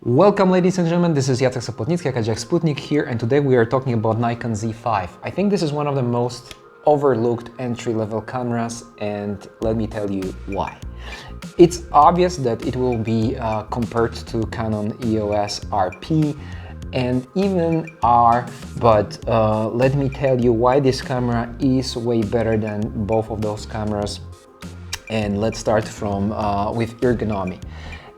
Welcome ladies and gentlemen, this is Jacek Sopotnicki, aka Sputnik here, and today we are talking about Nikon Z5. I think this is one of the most overlooked entry-level cameras, and let me tell you why. It's obvious that it will be compared to Canon EOS RP and even R, but let me tell you why this camera is way better than both of those cameras. And let's start from with ergonomy.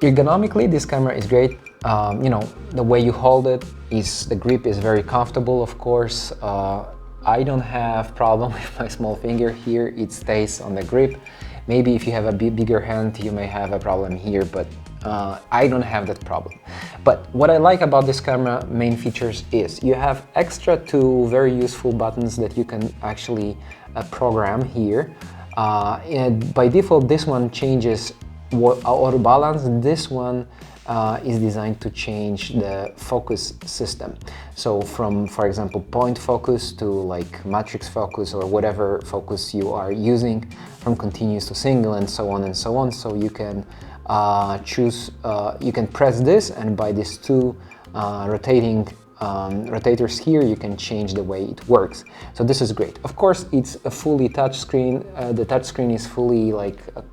Ergonomically, this camera is great. The way you hold it the grip is very comfortable, of course. I don't have problem with my small finger here, it stays on the grip. Maybe if you have a bigger hand, you may have a problem here, but I don't have that problem. But what I like about this camera main features is you have extra two very useful buttons that you can actually program here. And by default, this one changes auto balance. This one is designed to change the focus system. So from, for example, point focus to like matrix focus or whatever focus you are using, from continuous to single and so on and so on. So you can choose, you can press this, and by these two rotators here, you can change the way it works. So this is great. Of course, it's a fully touch screen. The touch screen is fully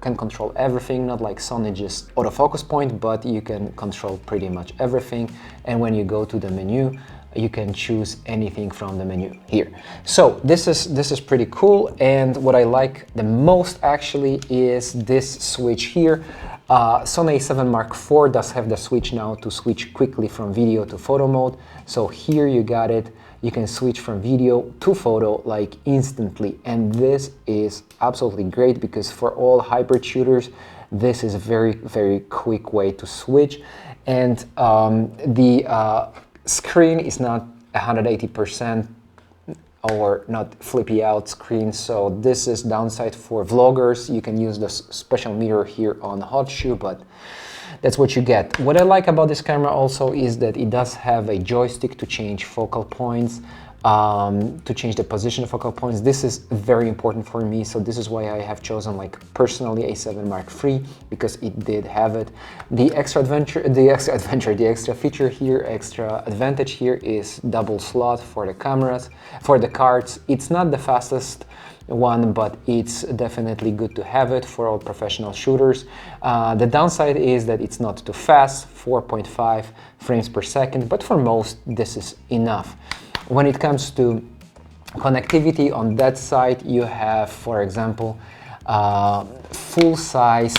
can control everything, not like Sony just autofocus point, but you can control pretty much everything. And when you go to the menu, you can choose anything from the menu here. So this is pretty cool. And what I like the most actually is this switch here. Sony A7 Mark IV does have the switch now to switch quickly from video to photo mode. So here you got it. You can switch from video to photo like instantly. And this is absolutely great because for all hybrid shooters, this is a very, very quick way to switch. And the screen is not 180% or not flippy out screen, so this is downside for vloggers. You can use the special mirror here on the hot shoe, but that's what you get. What I like about this camera also is that it does have a joystick to change focal points, to change the position of focal points. This is very important for me, so this is why I have chosen personally A7 Mark III, because it did have it. The extra feature here, extra advantage here is double slot for the cameras, for the cards. It's not the fastest one, but it's definitely good to have it for all professional shooters. The downside is that it's not too fast, 4.5 frames per second, but for most this is enough. When it comes to connectivity on that side, you have, for example, full-sized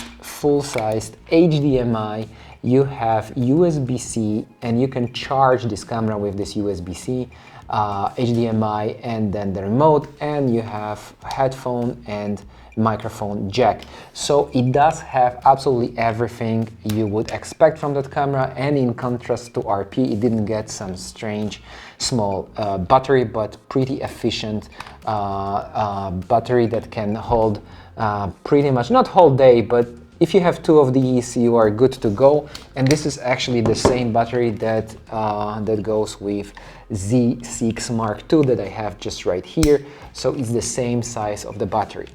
HDMI, you have USB-C, and you can charge this camera with this USB-C, HDMI, and then the remote, and you have headphone and microphone jack. So it does have absolutely everything you would expect from that camera, and in contrast to RP, it didn't get some strange small battery, but pretty efficient battery that can hold pretty much, not whole day, but if you have two of these, you are good to go. And this is actually the same battery that that goes with Z6 Mark II that I have just right here. So it's the same size of the battery.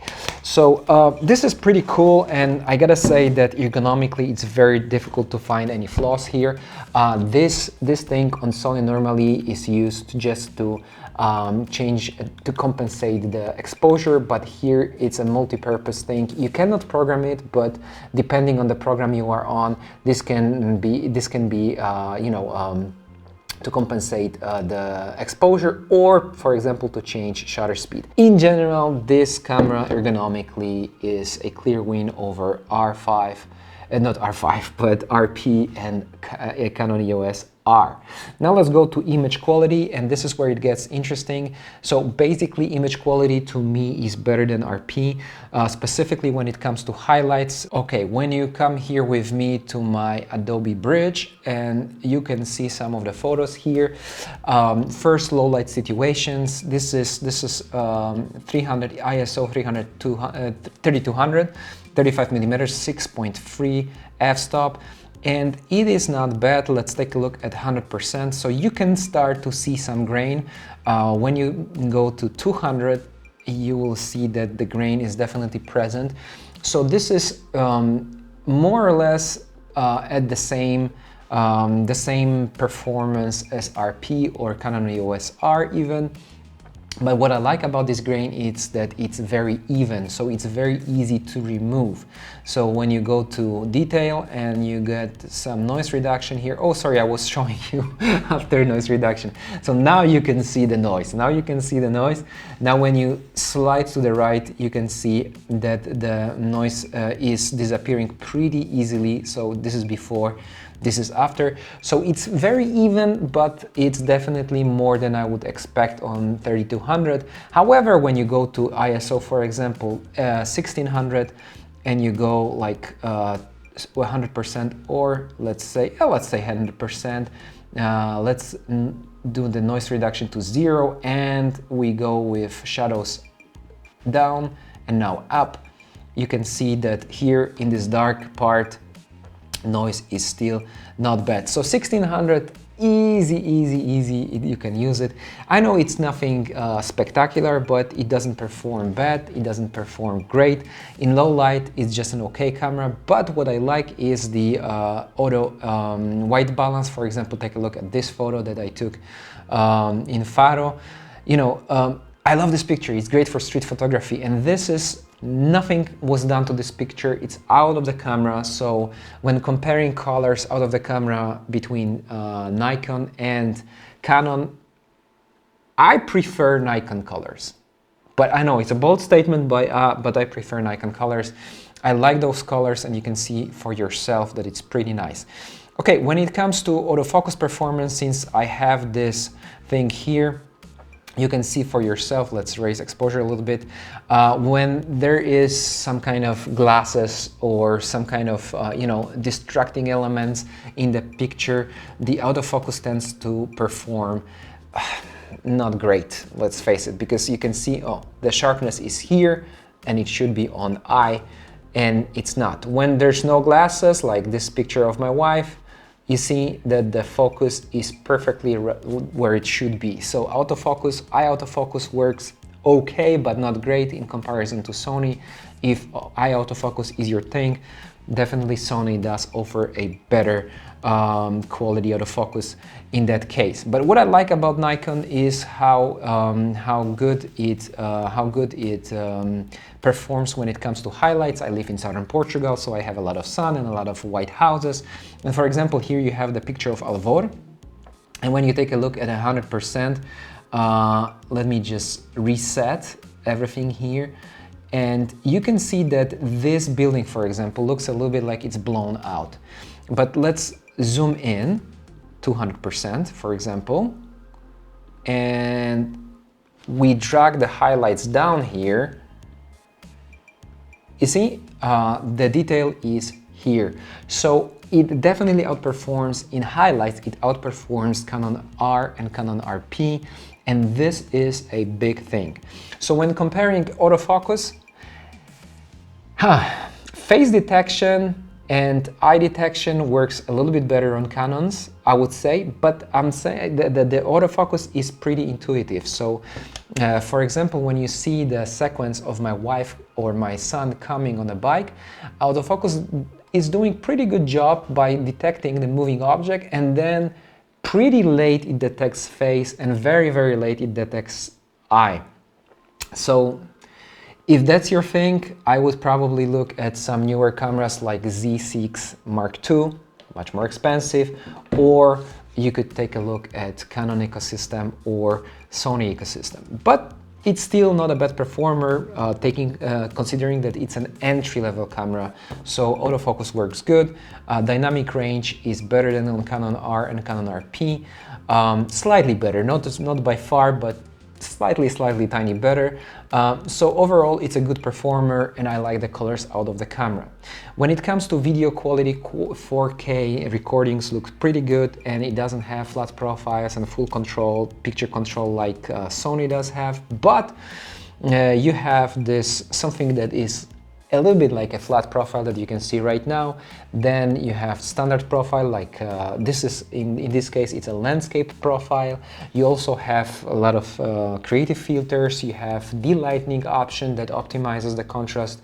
So this is pretty cool, and I gotta say that ergonomically it's very difficult to find any flaws here. This thing on Sony normally is used just to to compensate the exposure, but here it's a multi-purpose thing. You cannot program it, but depending on the program you are on, this can be to compensate the exposure, or for example to change shutter speed. In general, this camera ergonomically is a clear win over R5, not R5, but RP and Canon EOS R. Now let's go to image quality, and this is where it gets interesting. So basically image quality to me is better than RP, specifically when it comes to highlights. Okay, when you come here with me to my Adobe Bridge, and you can see some of the photos here. First, low light situations. This is 300 ISO 3200, 35 millimeters, 6.3 f-stop. And it is not bad. Let's take a look at 100%. So you can start to see some grain. When you go to 200, you will see that the grain is definitely present. So this is more or less at the same the same performance as RP or Canon EOS R even. But what I like about this grain is that it's very even, so it's very easy to remove. So when you go to detail and you get some noise reduction here, oh sorry, I was showing you after noise reduction. So now you can see the noise, now you can see the noise. Now when you slide to the right, you can see that the noise is disappearing pretty easily. So this is before, this is after. So it's very even, but it's definitely more than I would expect on 3200. However, when you go to ISO, for example, 1600, and you go like 100%, or let's say 100%, let's do the noise reduction to 0, and we go with shadows down and now up. You can see that here in this dark part, noise is still not bad. So 1600, easy, you can use it. I know it's nothing spectacular, but it doesn't perform bad, it doesn't perform great. In low light, it's just an okay camera, but what I like is the auto white balance. For example, take a look at this photo that I took in Faro. You know, I love this picture, it's great for street photography, and this is nothing was done to this picture, it's out of the camera. So when comparing colors out of the camera between Nikon and Canon, I prefer Nikon colors. But I know it's a bold statement, but I prefer Nikon colors. I like those colors, and you can see for yourself that it's pretty nice. Okay, when it comes to autofocus performance, since I have this thing here, you can see for yourself, let's raise exposure a little bit, when there is some kind of glasses or some kind of, you know, distracting elements in the picture, the autofocus tends to perform not great, let's face it, because you can see, oh, the sharpness is here and it should be on eye, and it's not. When there's no glasses, like this picture of my wife, you see that the focus is perfectly where it should be. So autofocus, eye autofocus works okay, but not great in comparison to Sony. If eye autofocus is your thing, definitely Sony does offer a better quality autofocus in that case. But what I like about Nikon is how good it performs when it comes to highlights. I live in southern Portugal, so I have a lot of sun and a lot of white houses. And for example, here you have the picture of Alvor. And when you take a look at 100%, let me just reset everything here. And you can see that this building, for example, looks a little bit like it's blown out. But let's zoom in to 100%, for example, and we drag the highlights down here. You see, the detail is here. So it definitely outperforms in highlights, it outperforms Canon R and Canon RP, and this is a big thing. So when comparing autofocus, face detection and eye detection works a little bit better on Canons, I would say, but I'm saying that the autofocus is pretty intuitive. So, for example, when you see the sequence of my wife or my son coming on a bike, autofocus is doing pretty good job by detecting the moving object, and then pretty late it detects face, and very, very late it detects eye. So, if that's your thing, I would probably look at some newer cameras like Z6 Mark II, much more expensive, or you could take a look at Canon ecosystem or Sony ecosystem. But it's still not a bad performer, considering that it's an entry-level camera. So autofocus works good, dynamic range is better than on Canon R and Canon RP, slightly better, not by far, but slightly tiny better. So overall it's a good performer, and I like the colors out of the camera. When it comes to video quality, 4K recordings look pretty good, and it doesn't have flat profiles and full control, picture control like Sony does have, but you have this something that is a little bit like a flat profile that you can see right now. Then you have standard profile, like this is in this case it's a landscape profile. You also have a lot of creative filters. You have de-lightening option that optimizes the contrast.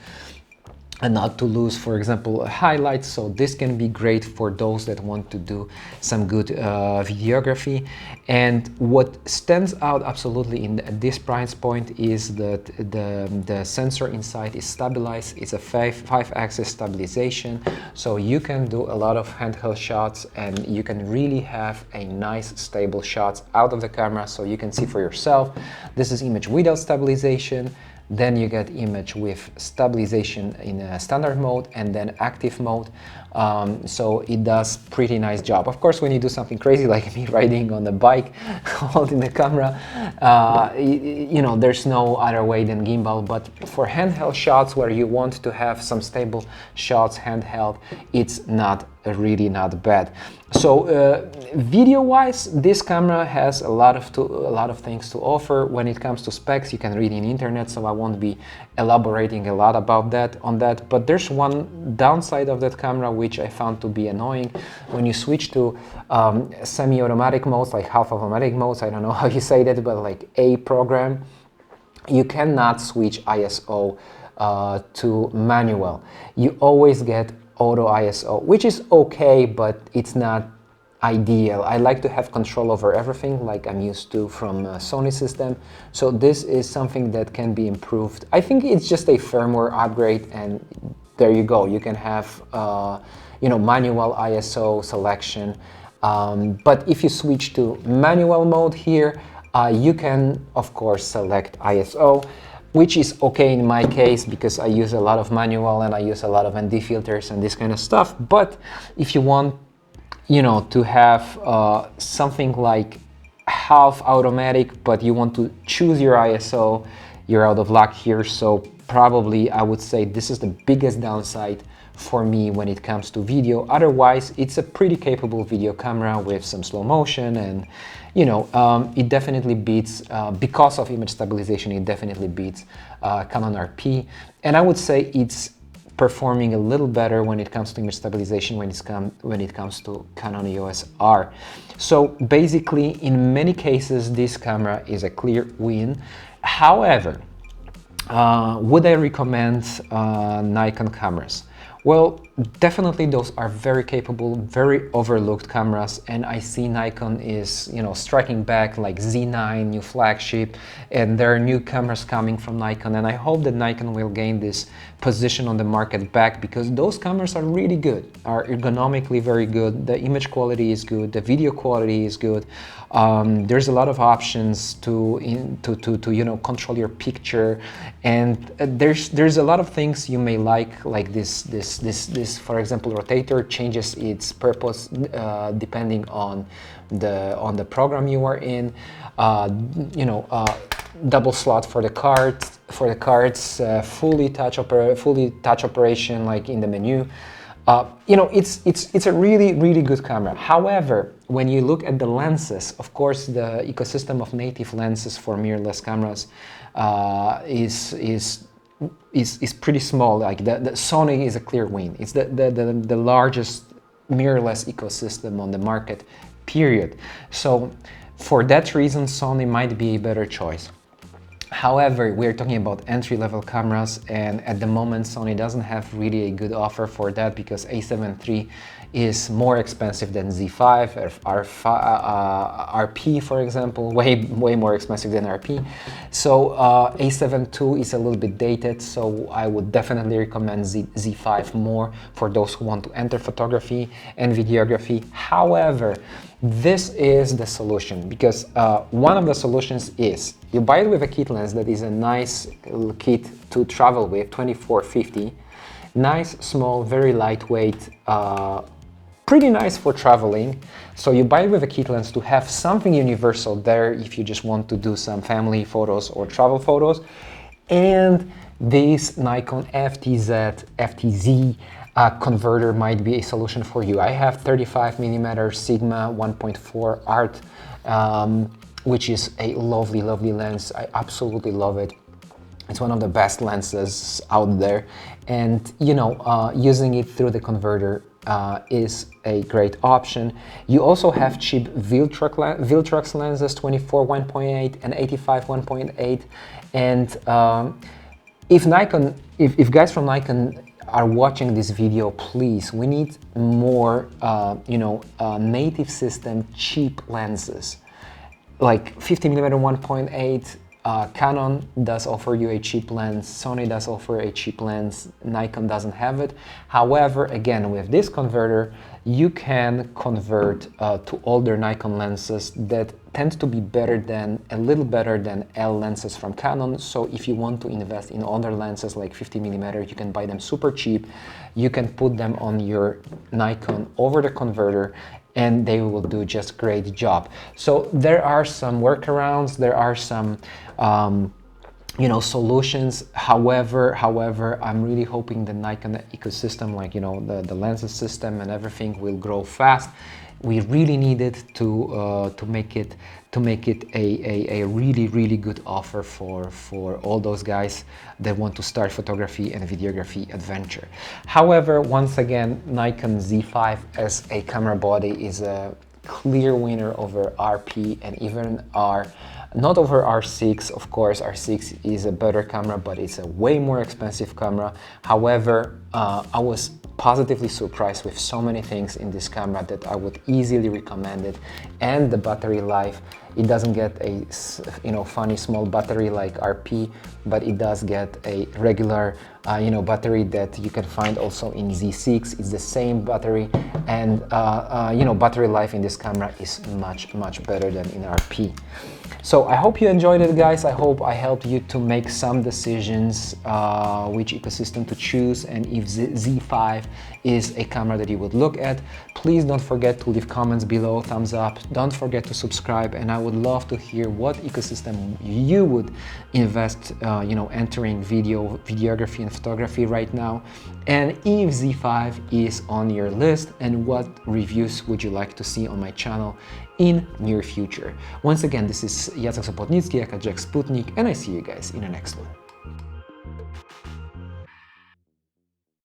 and not to lose, for example, highlights. So this can be great for those that want to do some good videography. And what stands out absolutely at this price point is that the sensor inside is stabilized. It's a five-axis stabilization, so you can do a lot of handheld shots and you can really have a nice stable shots out of the camera. So you can see for yourself, this is image without stabilization. Then you get image with stabilization in a standard mode and then active mode. So it does pretty nice job. Of course, when you do something crazy like me riding on a bike, holding the camera, you know, there's no other way than gimbal. But for handheld shots where you want to have some stable shots handheld, it's not really not bad. So video-wise, this camera has a lot of things to offer. When it comes to specs, you can read in internet, so I won't be elaborating a lot about that But there's one downside of that camera which I found to be annoying. When you switch to semi-automatic modes, like half-automatic modes, I don't know how you say that, but like A program, you cannot switch ISO to manual. You always get auto ISO, which is okay, but it's not ideal. I like to have control over everything like I'm used to from a Sony system. So this is something that can be improved. I think it's just a firmware upgrade, and there you go. You can have you know, manual ISO selection. But if you switch to manual mode here, you can of course select ISO, which is okay in my case because I use a lot of manual and I use a lot of ND filters and this kind of stuff. But if you want, you know, to have something like half automatic, but you want to choose your ISO, you're out of luck here. So probably I would say this is the biggest downside for me when it comes to video. Otherwise, it's a pretty capable video camera with some slow motion, and you know, it definitely beats, because of image stabilization, it definitely beats Canon RP. And I would say it's performing a little better when it comes to image stabilization when it comes to Canon EOS R. So basically, in many cases, this camera is a clear win. However, would I recommend Nikon cameras? Well, definitely those are very capable, very overlooked cameras, and I see Nikon is, you know, striking back, like Z9, new flagship, and there are new cameras coming from Nikon, and I hope that Nikon will gain this position on the market back, because those cameras are really good, are ergonomically very good, the image quality is good, the video quality is good. There's a lot of options to you know, control your picture, and there's a lot of things you may like this, for example, rotator changes its purpose depending on the program you are in. You know, double slot for the cards, fully touch operation like in the menu. You know, it's a really good camera. However, when you look at the lenses, of course, the ecosystem of native lenses for mirrorless cameras is pretty small. Like the Sony is a clear win. It's the largest mirrorless ecosystem on the market, period. So for that reason, Sony might be a better choice. However, we're talking about entry-level cameras, and at the moment Sony doesn't have really a good offer for that, because A7 III is more expensive than Z5, RP, for example, way more expensive than RP. So A7 II is a little bit dated, so I would definitely recommend Z5 more for those who want to enter photography and videography. However, this is the solution, because one of the solutions is you buy it with a kit lens that is a nice kit to travel with, 2450, nice, small, very lightweight, pretty nice for traveling. So you buy it with a kit lens to have something universal there if you just want to do some family photos or travel photos. And this Nikon FTZ converter might be a solution for you. I have 35mm Sigma 1.4 Art, which is a lovely lens. I absolutely love it. It's one of the best lenses out there, and you know, using it through the converter is a great option. You also have cheap Viltrox lenses, 24 1.8 and 85 1.8, and if guys from Nikon are watching this video, please, we need more, native system cheap lenses. Like 50mm 1.8, Canon does offer you a cheap lens, Sony does offer a cheap lens, Nikon doesn't have it. However, again, with this converter, you can convert to older Nikon lenses that tend to be a little better than L lenses from Canon. So if you want to invest in older lenses like 50mm, you can buy them super cheap. You can put them on your Nikon over the converter, and they will do just great job. So there are some workarounds, there are some solutions. However, I'm really hoping the Nikon ecosystem, like the lenses system and everything, will grow fast. We really need it to make it a really good offer for all those guys that want to start photography and videography adventure. However, once again, Nikon Z5 as a camera body is a clear winner over RP and even not over R6. Of course, R6 is a better camera, but it's a way more expensive camera. However, I was positively surprised with so many things in this camera that I would easily recommend it. And the battery life, it doesn't get a funny small battery like RP, but it does get a regular battery that you can find also in Z6. It's the same battery, and battery life in this camera is much better than in RP. So I hope you enjoyed it, guys. I hope I helped you to make some decisions, which ecosystem to choose, and if Z5 is a camera that you would look at. Please don't forget to leave comments below, thumbs up. Don't forget to subscribe, and I would love to hear what ecosystem you would invest, entering videography and photography right now, and if Z5 is on your list, and what reviews would you like to see on my channel in near future. Once again, this is Jacek Sopotnicki, aka Sputnik, and I see you guys in the next one.